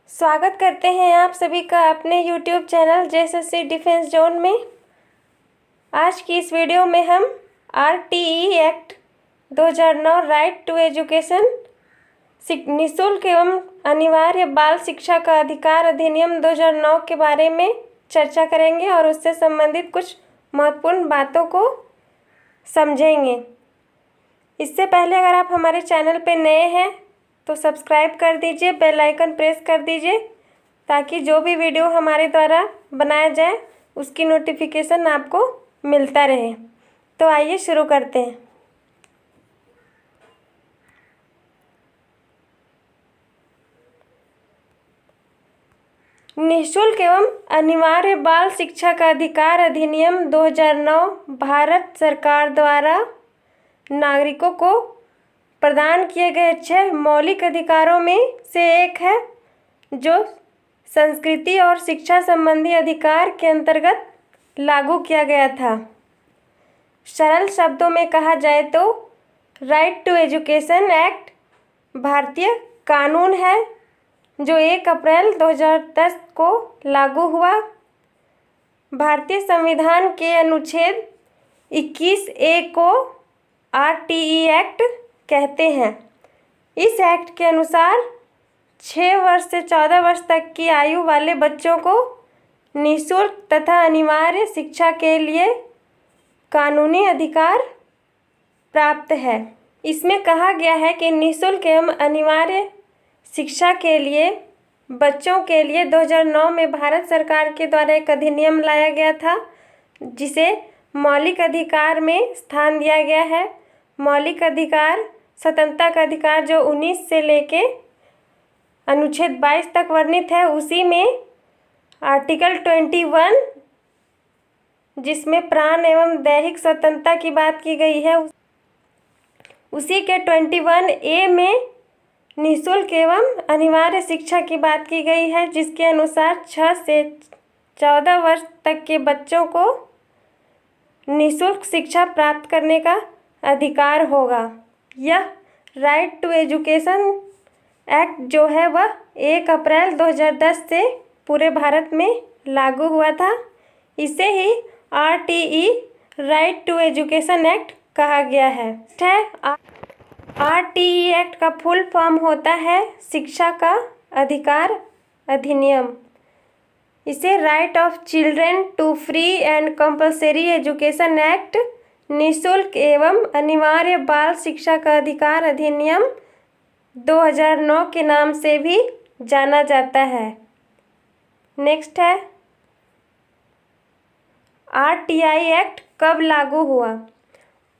स्वागत करते हैं आप सभी का अपने YouTube channel JSSC defence zone में। आज की इस वीडियो में हम RTE act 2009 right to education निःशुल्क एवं अनिवार्य बाल शिक्षा का अधिकार अधिनियम 2009 के बारे में चर्चा करेंगे और उससे संबंधित कुछ महत्वपूर्ण बातों को समझेंगे। इससे पहले अगर आप हमारे चैनल पर नए हैं तो सब्सक्राइब कर दीजिए, बेल आइकन प्रेस कर दीजिए ताकि जो भी वीडियो हमारे द्वारा बनाया जाए उसकी नोटिफिकेशन आपको मिलता रहे। तो आइए शुरू करते हैं। निःशुल्क एवं अनिवार्य बाल शिक्षा का अधिकार अधिनियम 2009 भारत सरकार द्वारा नागरिकों को प्रदान किए गए 6 मौलिक अधिकारों में से एक है, जो संस्कृति और शिक्षा संबंधी अधिकार के अंतर्गत लागू किया गया था। सरल शब्दों में कहा जाए तो राइट टू एजुकेशन एक्ट भारतीय कानून है जो 1 अप्रैल 2010 को लागू हुआ। भारतीय संविधान के अनुच्छेद 21A को आरटीई एक्ट कहते हैं। इस एक्ट के अनुसार 6 वर्ष से 14 वर्ष तक की आयु वाले बच्चों को निःशुल्क तथा अनिवार्य शिक्षा के लिए कानूनी अधिकार प्राप्त है। इसमें कहा गया है कि निःशुल्क एवं अनिवार्य शिक्षा के लिए बच्चों के लिए 2009 में भारत सरकार के द्वारा एक अधिनियम लाया गया था जिसे मौलिक अधिकार में स्थान दिया गया है। मौलिक अधिकार स्वतंत्रता का अधिकार जो 19 से लेके अनुच्छेद 22 तक वर्णित है, उसी में आर्टिकल 21 जिसमें प्राण एवं दैहिक स्वतंत्रता की बात की गई है, उसी के 21A में निःशुल्क एवं अनिवार्य शिक्षा की बात की गई है, जिसके अनुसार 6 से 14 वर्ष तक के बच्चों को निःशुल्क शिक्षा प्राप्त करने का अधिकार होगा। यह राइट टू एजुकेशन एक्ट जो है वह 1 अप्रैल 2010 से पूरे भारत में लागू हुआ था। इसे ही RTE right to education act कहा गया है। आरटीई एक्ट का फुल फॉर्म होता है शिक्षा का अधिकार अधिनियम। इसे right of children to free and compulsory education act निःशुल्क एवं अनिवार्य बाल शिक्षा का अधिकार अधिनियम 2009 के नाम से भी जाना जाता है। नेक्स्ट है आरटीई एक्ट कब लागू हुआ।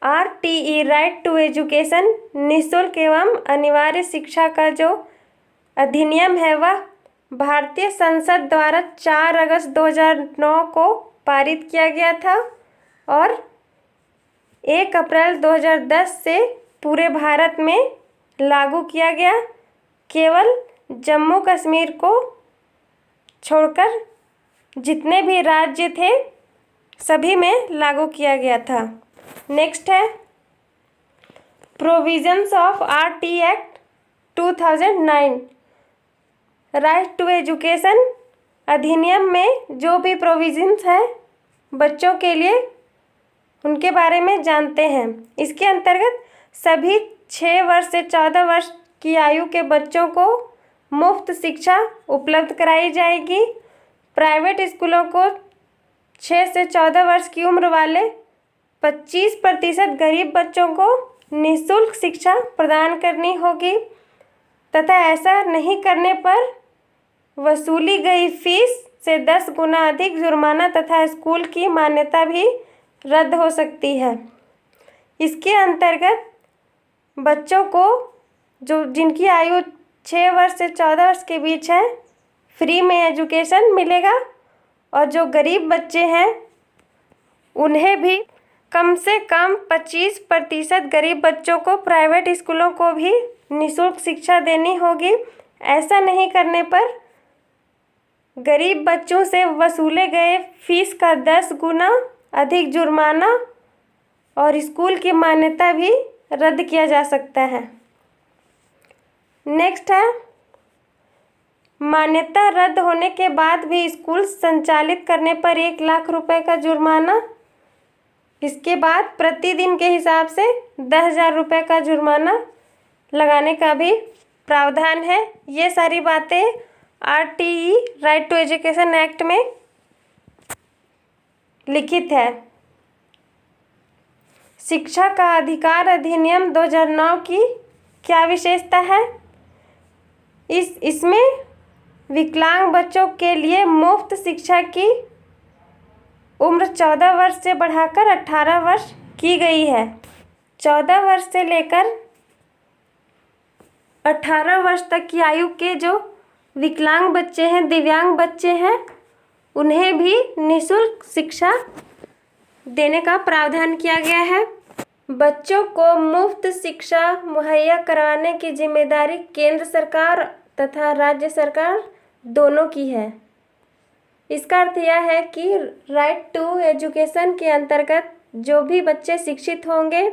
आरटीई राइट टू एजुकेशन निःशुल्क एवं अनिवार्य शिक्षा का जो अधिनियम है वह भारतीय संसद द्वारा 4 अगस्त 2009 को पारित किया गया था और 1 अप्रैल 2010 से पूरे भारत में लागू किया गया। केवल जम्मू कश्मीर को छोड़कर जितने भी राज्य थे सभी में लागू किया गया था। नेक्स्ट है provisions of RTE act 2009। Right to education अधिनियम में जो भी प्रोविजंस है बच्चों के लिए उनके बारे में जानते हैं। इसके अंतर्गत सभी 6 वर्ष से 14 वर्ष की आयु के बच्चों को मुफ्त शिक्षा उपलब्ध कराई जाएगी। प्राइवेट स्कूलों को 6 से 14 वर्ष की उम्र वाले 25% गरीब बच्चों को निःशुल्क शिक्षा प्रदान करनी होगी तथा ऐसा नहीं करने पर वसूली गई फीस से 10 गुना अधिक जुर्माना तथा स्कूल की मान्यता भी रद्द हो सकती है। इसके अंतर्गत बच्चों को जिनकी आयु 6 वर्ष से 14 वर्ष के बीच है फ्री में एजुकेशन मिलेगा और जो गरीब बच्चे हैं उन्हें भी कम से कम 25% गरीब बच्चों को प्राइवेट स्कूलों को भी निःशुल्क शिक्षा देनी होगी। ऐसा नहीं करने पर गरीब बच्चों से वसूले गए फीस का 10 गुना अधिक जुर्माना और स्कूल की मान्यता भी रद्द किया जा सकता है। नेक्स्ट है मान्यता रद्द होने के बाद भी स्कूल संचालित करने पर 1 लाख रुपए का जुर्माना। इसके बाद प्रतिदिन के हिसाब से 10,000 रुपये का जुर्माना लगाने का भी प्रावधान है। ये सारी बातें RTE right to education act में लिखित है। शिक्षा का अधिकार अधिनियम 2009 की क्या विशेषता है? इसमें विकलांग बच्चों के लिए मुफ्त शिक्षा की उम्र 14 वर्ष से बढ़ाकर 18 वर्ष की गई है। 14 वर्ष से लेकर 18 वर्ष तक की आयु के जो विकलांग बच्चे हैं, दिव्यांग बच्चे हैं, उन्हें भी निःशुल्क शिक्षा देने का प्रावधान किया गया है। बच्चों को मुफ्त शिक्षा मुहैया कराने की जिम्मेदारी केंद्र सरकार तथा राज्य सरकार दोनों की है। इसका अर्थ यह है कि राइट टू एजुकेशन के अंतर्गत जो भी बच्चे शिक्षित होंगे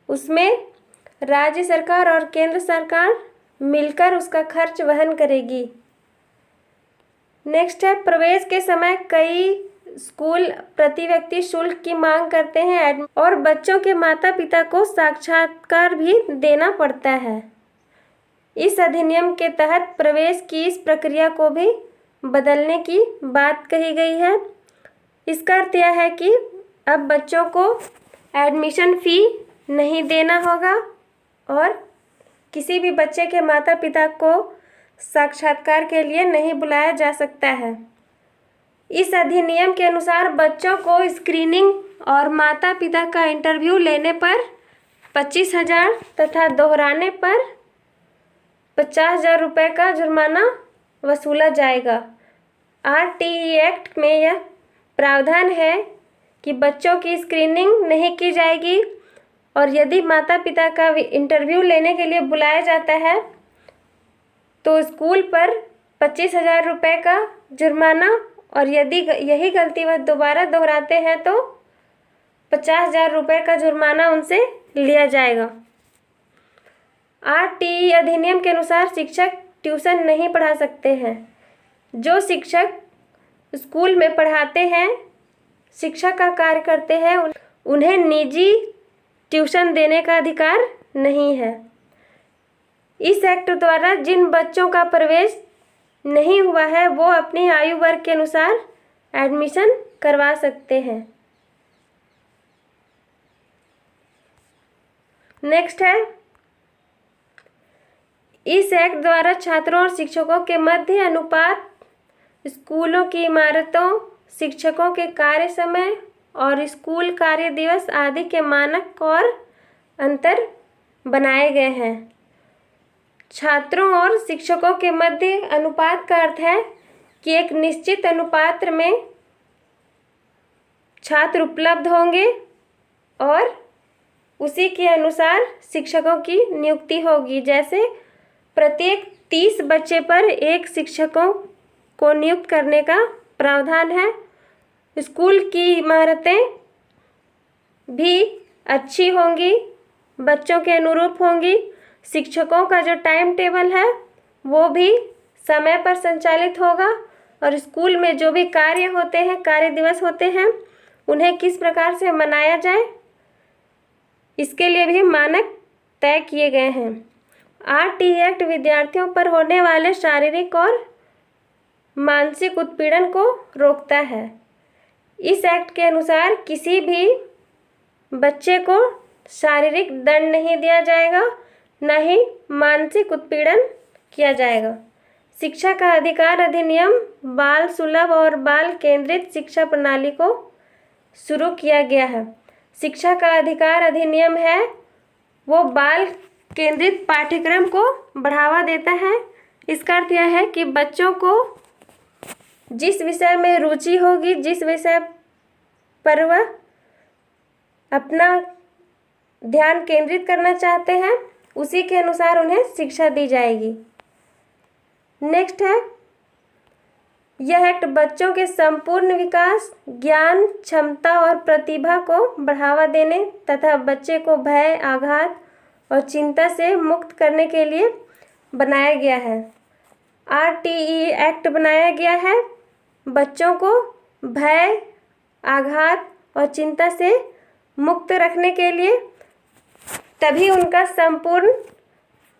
उसमें राज्य सरकार और केंद्र सरकार मिलकर उसका खर्च वहन करेगी। नेक्स्ट है, प्रवेश के समय कई स्कूल प्रति व्यक्ति शुल्क की मांग करते हैं और बच्चों के माता पिता को साक्षात्कार भी देना पड़ता है। इस अधिनियम के तहत प्रवेश की इस प्रक्रिया को भी बदलने की बात कही गई है। इसका अर्थ यह है कि अब बच्चों को एडमिशन फ़ी नहीं देना होगा और किसी भी बच्चे के माता पिता को साक्षात्कार के लिए नहीं बुलाया जा सकता है। इस अधिनियम के अनुसार बच्चों को स्क्रीनिंग और माता पिता का इंटरव्यू लेने पर 25,000 तथा दोहराने पर 50,000 रुपये का जुर्माना वसूला जाएगा। RTE एक्ट में यह प्रावधान है कि बच्चों की स्क्रीनिंग नहीं की जाएगी और यदि माता पिता का इंटरव्यू लेने के लिए बुलाया जाता है तो स्कूल पर 25,000 रुपये का जुर्माना और यदि यही गलती वह दोबारा दोहराते हैं तो 50,000 रुपये का जुर्माना उनसे लिया जाएगा। RTE अधिनियम के अनुसार शिक्षक ट्यूशन नहीं पढ़ा सकते हैं। जो शिक्षक स्कूल में पढ़ाते हैं, शिक्षा का कार्य करते हैं, उन्हें निजी ट्यूशन देने का अधिकार नहीं है। इस एक्ट द्वारा जिन बच्चों का प्रवेश नहीं हुआ है वो अपनी आयु वर्ग के अनुसार एडमिशन करवा सकते हैं। नेक्स्ट है, इस एक्ट द्वारा छात्रों और शिक्षकों के मध्य अनुपात, स्कूलों की इमारतों, शिक्षकों के कार्य समय और स्कूल कार्य दिवस आदि के मानक और अंतर बनाए गए हैं। छात्रों और शिक्षकों के मध्य अनुपात का अर्थ है कि एक निश्चित अनुपात में छात्र उपलब्ध होंगे और उसी के अनुसार शिक्षकों की नियुक्ति होगी। जैसे प्रत्येक 30 बच्चे पर एक शिक्षकों को नियुक्त करने का प्रावधान है। स्कूल की इमारतें भी अच्छी होंगी, बच्चों के अनुरूप होंगी। शिक्षकों का जो टाइम टेबल है वो भी समय पर संचालित होगा और स्कूल में जो भी कार्य होते हैं, कार्य दिवस होते हैं, उन्हें किस प्रकार से मनाया जाए इसके लिए भी मानक तय किए गए हैं। RTE एक्ट विद्यार्थियों पर होने वाले शारीरिक और मानसिक उत्पीड़न को रोकता है। इस एक्ट के अनुसार किसी भी बच्चे को शारीरिक दंड नहीं दिया जाएगा, न ही मानसिक उत्पीड़न किया जाएगा। शिक्षा का अधिकार अधिनियम बाल सुलभ और बाल केंद्रित शिक्षा प्रणाली को शुरू किया गया है। शिक्षा का अधिकार अधिनियम है वो बाल केंद्रित पाठ्यक्रम को बढ़ावा देता है। इसका अर्थ यह है कि बच्चों को जिस विषय में रुचि होगी, जिस विषय पर वह अपना ध्यान केंद्रित करना चाहते हैं, उसी के अनुसार उन्हें शिक्षा दी जाएगी। नेक्स्ट है, यह एक्ट बच्चों के संपूर्ण विकास, ज्ञान, क्षमता और प्रतिभा को बढ़ावा देने तथा बच्चे को भय, आघात और चिंता से मुक्त करने के लिए बनाया गया है। RTE एक्ट बनाया गया है बच्चों को भय, आघात और चिंता से मुक्त रखने के लिए, तभी उनका संपूर्ण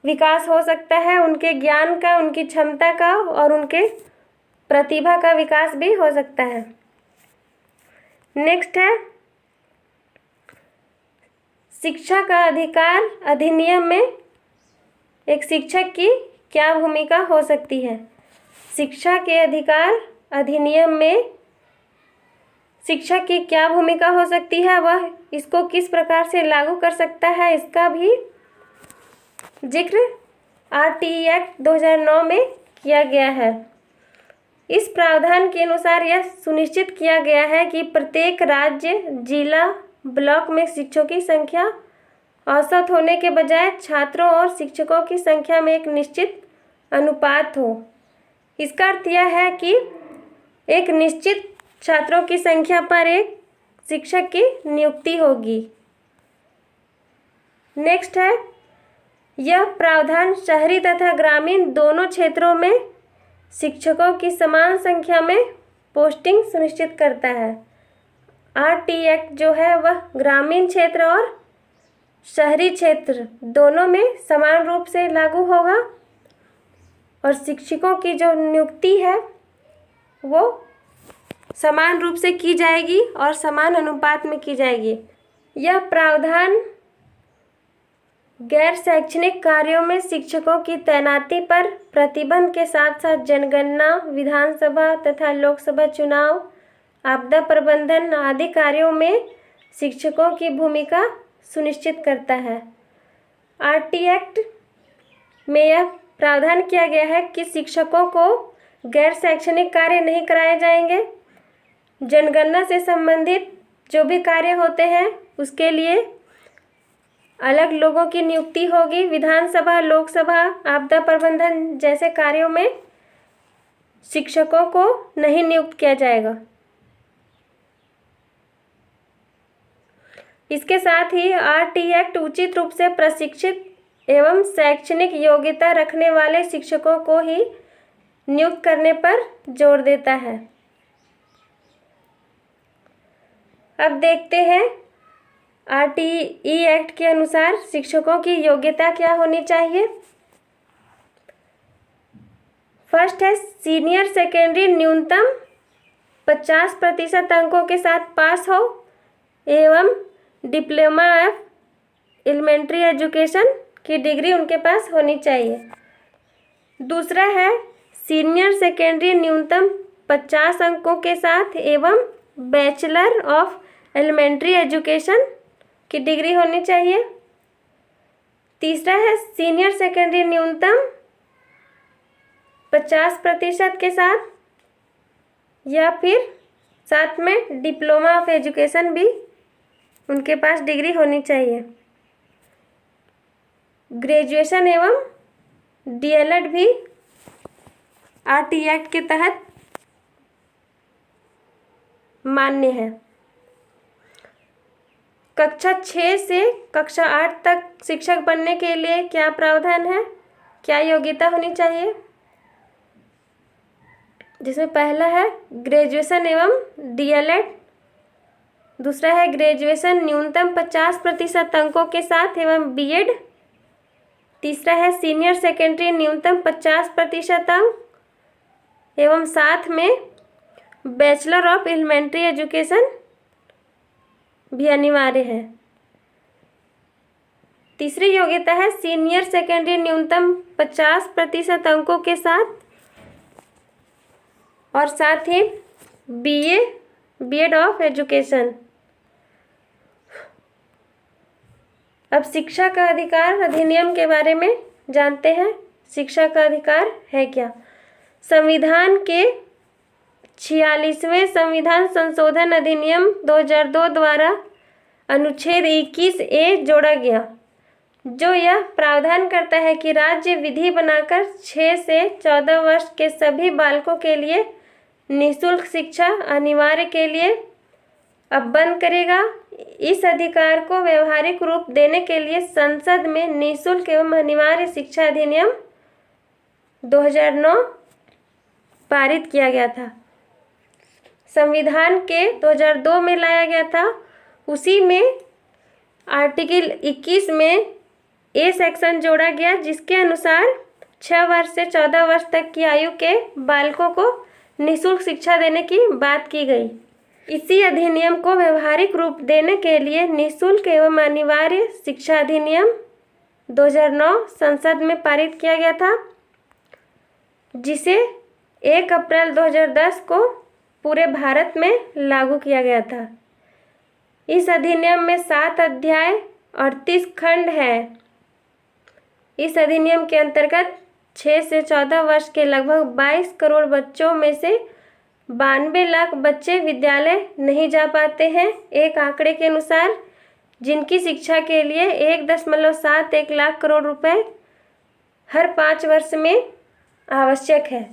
विकास हो सकता है, उनके ज्ञान का, उनकी क्षमता का और उनके प्रतिभा का विकास भी हो सकता है। नेक्स्ट है शिक्षा का अधिकार अधिनियम में एक शिक्षक की क्या भूमिका हो सकती है। शिक्षा के अधिकार अधिनियम में शिक्षक की क्या भूमिका हो सकती है, वह इसको किस प्रकार से लागू कर सकता है, इसका भी जिक्र RTE एक्ट 2009 में किया गया है। इस प्रावधान के अनुसार यह सुनिश्चित किया गया है कि प्रत्येक राज्य, जिला, ब्लॉक में शिक्षकों की संख्या औसत होने के बजाय छात्रों और शिक्षकों की संख्या में एक निश्चित अनुपात हो। इसका अर्थ यह है कि एक निश्चित छात्रों की संख्या पर एक शिक्षक की नियुक्ति होगी। नेक्स्ट है यह प्रावधान शहरी तथा ग्रामीण दोनों क्षेत्रों में शिक्षकों की समान संख्या में पोस्टिंग सुनिश्चित करता है। RTE एक्ट जो है वह ग्रामीण क्षेत्र और शहरी क्षेत्र दोनों में समान रूप से लागू होगा और शिक्षकों की जो नियुक्ति है वो समान रूप से की जाएगी और समान अनुपात में की जाएगी। यह प्रावधान गैर शैक्षणिक कार्यों में शिक्षकों की तैनाती पर प्रतिबंध के साथ साथ जनगणना, विधानसभा तथा लोकसभा चुनाव, आपदा प्रबंधन आदि कार्यों में शिक्षकों की भूमिका सुनिश्चित करता है। RTE एक्ट में यह प्रावधान किया गया है कि शिक्षकों को गैर शैक्षणिक कार्य नहीं कराए जाएंगे। जनगणना से संबंधित जो भी कार्य होते हैं उसके लिए अलग लोगों की नियुक्ति होगी। विधानसभा, लोकसभा, आपदा प्रबंधन जैसे कार्यों में शिक्षकों को नहीं नियुक्त किया जाएगा। इसके साथ ही RTE एक्ट उचित रूप से प्रशिक्षित एवं शैक्षणिक योग्यता रखने वाले शिक्षकों को ही नियुक्त करने पर जोर देता है। अब देखते हैं RTE एक्ट के अनुसार शिक्षकों की योग्यता क्या होनी चाहिए। फर्स्ट है सीनियर सेकेंडरी न्यूनतम 50% अंकों के साथ पास हो एवं डिप्लोमा ऑफ एलिमेंट्री एजुकेशन की डिग्री उनके पास होनी चाहिए। दूसरा है सीनियर सेकेंडरी न्यूनतम 50 अंकों के साथ एवं बैचलर ऑफ एलिमेंट्री एजुकेशन की डिग्री होनी चाहिए। तीसरा है सीनियर सेकेंडरी न्यूनतम 50% के साथ या फिर साथ में डिप्लोमा ऑफ एजुकेशन भी उनके पास डिग्री होनी चाहिए। ग्रेजुएशन एवं DLED भी RTE एक्ट के तहत मान्य है। कक्षा 6 से कक्षा 8 तक शिक्षक बनने के लिए क्या प्रावधान है, क्या योग्यता होनी चाहिए, जिसमें पहला है ग्रेजुएशन एवं DLED, दूसरा है ग्रेजुएशन न्यूनतम 50% अंकों के साथ एवं B.Ed, तीसरा है सीनियर सेकेंडरी न्यूनतम 50% अंक एवं साथ में बैचलर ऑफ एलिमेंट्री एजुकेशन भी अनिवार्य है। तीसरी योग्यता है सीनियर सेकेंडरी न्यूनतम 50% अंकों के साथ और साथ ही B.Ed ऑफ एजुकेशन। अब शिक्षा का अधिकार अधिनियम के बारे में जानते हैं। शिक्षा का अधिकार है क्या। संविधान के 46वें संविधान संशोधन अधिनियम 2002 द्वारा अनुच्छेद 21A जोड़ा गया, जो यह प्रावधान करता है कि राज्य विधि बनाकर 6 से 14 वर्ष के सभी बालकों के लिए निःशुल्क शिक्षा अनिवार्य के लिए अब बंद करेगा। इस अधिकार को व्यवहारिक रूप देने के लिए संसद में निःशुल्क एवं अनिवार्य शिक्षा अधिनियम 2009 पारित किया गया था। संविधान के 2002 में लाया गया था। उसी में आर्टिकल 21 में ए सेक्शन जोड़ा गया, जिसके अनुसार 6 वर्ष से 14 वर्ष तक की आयु के बालकों को निःशुल्क शिक्षा देने की बात की गई। इसी अधिनियम को व्यवहारिक रूप देने के लिए निःशुल्क एवं अनिवार्य शिक्षा अधिनियम 2009 संसद में पारित किया गया था, जिसे 1 अप्रैल 2010 को पूरे भारत में लागू किया गया था। इस अधिनियम में 7 अध्याय और 30 खंड है। इस अधिनियम के अंतर्गत 6 से 14 वर्ष के लगभग 22 करोड़ बच्चों में से 92 लाख बच्चे विद्यालय नहीं जा पाते हैं। एक आंकड़े के अनुसार जिनकी शिक्षा के लिए 1.71 लाख करोड़ रुपए हर 5 वर्ष में आवश्यक है,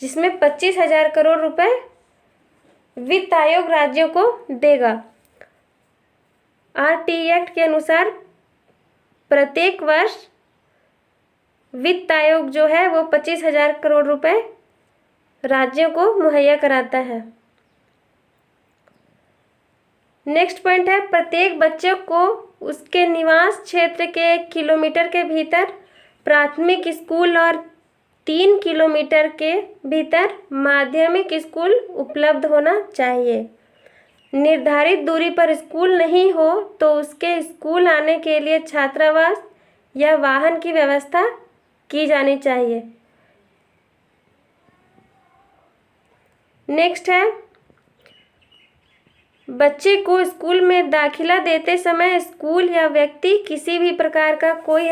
जिसमें 25,000 करोड़ रुपए वित्त आयोग राज्यों को देगा। आरटीई एक्ट के अनुसार प्रत्येक वर्ष वित्त आयोग जो है वो 25,000 करोड़ रुपए राज्यों को मुहैया कराता है। नेक्स्ट पॉइंट है, प्रत्येक बच्चे को उसके निवास क्षेत्र के 1 किलोमीटर के भीतर प्राथमिक स्कूल और 3 किलोमीटर के भीतर माध्यमिक स्कूल उपलब्ध होना चाहिए। निर्धारित दूरी पर स्कूल नहीं हो तो उसके स्कूल आने के लिए छात्रावास या वाहन की व्यवस्था की जानी चाहिए। नेक्स्ट है, बच्चे को स्कूल में दाखिला देते समय स्कूल या व्यक्ति किसी भी प्रकार का कोई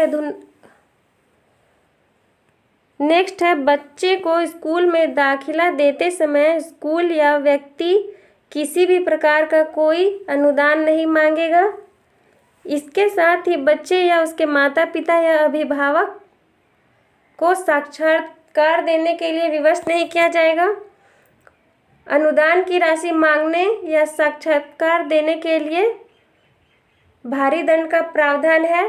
नेक्स्ट है, बच्चे को स्कूल में दाखिला देते समय स्कूल या व्यक्ति किसी भी प्रकार का कोई अनुदान नहीं मांगेगा। इसके साथ ही बच्चे या उसके माता पिता या अभिभावक को साक्षात्कार देने के लिए विवश नहीं किया जाएगा। अनुदान की राशि मांगने या साक्षात्कार देने के लिए भारी दंड का प्रावधान है।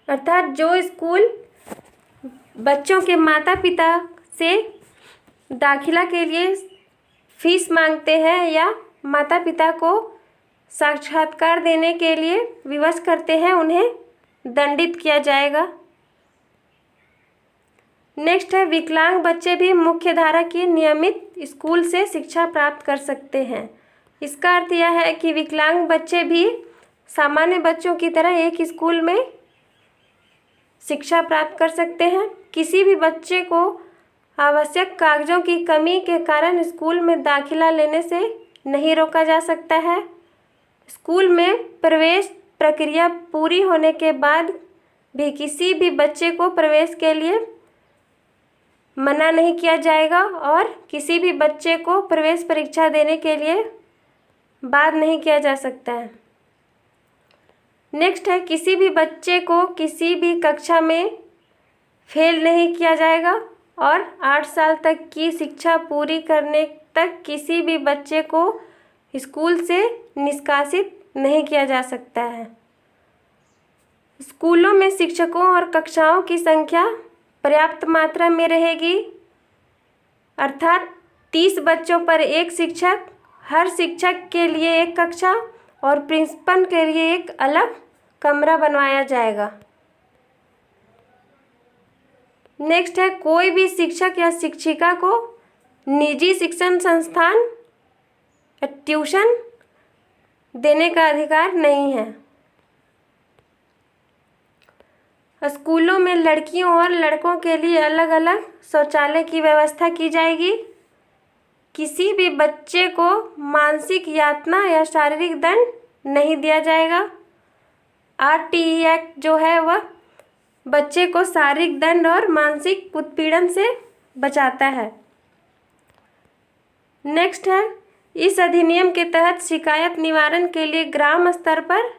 अर्थात जो स्कूल बच्चों के माता पिता से दाखिला के लिए फीस मांगते हैं या माता पिता को साक्षात्कार देने के लिए विवश करते हैं, उन्हें दंडित किया जाएगा। नेक्स्ट है, विकलांग बच्चे भी मुख्य धारा की नियमित स्कूल से शिक्षा प्राप्त कर सकते हैं। इसका अर्थ यह है कि विकलांग बच्चे भी सामान्य बच्चों की तरह एक स्कूल में शिक्षा प्राप्त कर सकते हैं। किसी भी बच्चे को आवश्यक कागजों की कमी के कारण स्कूल में दाखिला लेने से नहीं रोका जा सकता है। स्कूल में प्रवेश प्रक्रिया पूरी होने के बाद भी किसी भी बच्चे को प्रवेश के लिए मना नहीं किया जाएगा और किसी भी बच्चे को प्रवेश परीक्षा देने के लिए बाध्य नहीं किया जा सकता है। नेक्स्ट है, किसी भी बच्चे को किसी भी कक्षा में फेल नहीं किया जाएगा और 8 साल तक की शिक्षा पूरी करने तक किसी भी बच्चे को स्कूल से निष्कासित नहीं किया जा सकता है। स्कूलों में शिक्षकों और कक्षाओं की संख्या पर्याप्त मात्रा में रहेगी, अर्थात 30 बच्चों पर एक शिक्षक, हर शिक्षक के लिए एक कक्षा और प्रिंसिपल के लिए एक अलग कमरा बनवाया जाएगा। नेक्स्ट है, कोई भी शिक्षक या शिक्षिका को निजी शिक्षण संस्थान ट्यूशन देने का अधिकार नहीं है। स्कूलों में लड़कियों और लड़कों के लिए अलग अलग शौचालय की व्यवस्था की जाएगी। किसी भी बच्चे को मानसिक यातना या शारीरिक दंड नहीं दिया जाएगा। आरटीई एक्ट जो है वह बच्चे को शारीरिक दंड और मानसिक उत्पीड़न से बचाता है। नेक्स्ट है, इस अधिनियम के तहत शिकायत निवारण के लिए ग्राम स्तर पर,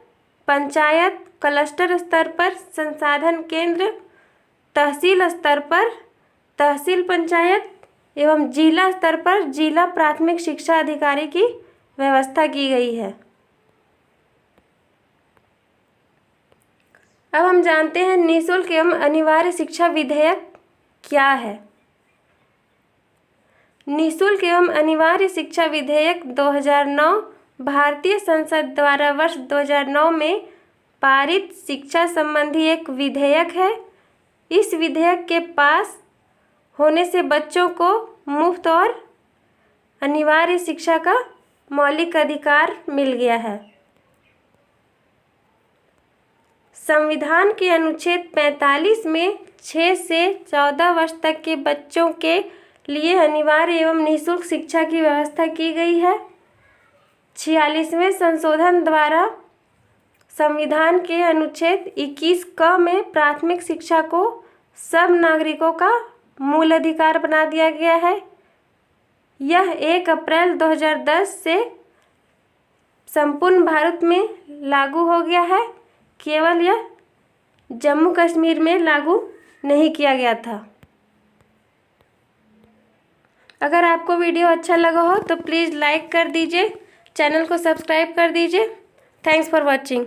पंचायत, क्लस्टर स्तर पर, संसाधन केंद्र, तहसील स्तर पर, तहसील पंचायत एवं जिला स्तर पर जिला प्राथमिक शिक्षा अधिकारी की व्यवस्था की गई है। अब हम जानते हैं निःशुल्क एवं अनिवार्य शिक्षा विधेयक क्या है। निःशुल्क एवं अनिवार्य शिक्षा विधेयक 2009 भारतीय संसद द्वारा वर्ष 2009 में पारित शिक्षा संबंधी एक विधेयक है। इस विधेयक के पास होने से बच्चों को मुफ्त और अनिवार्य शिक्षा का मौलिक अधिकार मिल गया है। संविधान के अनुच्छेद 45 में 6 से 14 वर्ष तक के बच्चों के लिए अनिवार्य एवं निःशुल्क शिक्षा की व्यवस्था की गई है। 46वें संशोधन द्वारा संविधान के अनुच्छेद 21 क में प्राथमिक शिक्षा को सब नागरिकों का मूल अधिकार बना दिया गया है। यह 1 अप्रैल 2010 से संपूर्ण भारत में लागू हो गया है। केवल यह जम्मू कश्मीर में लागू नहीं किया गया था। अगर आपको वीडियो अच्छा लगा हो तो प्लीज़ लाइक कर दीजिए, चैनल को सब्सक्राइब कर दीजिए। Thanks for watching.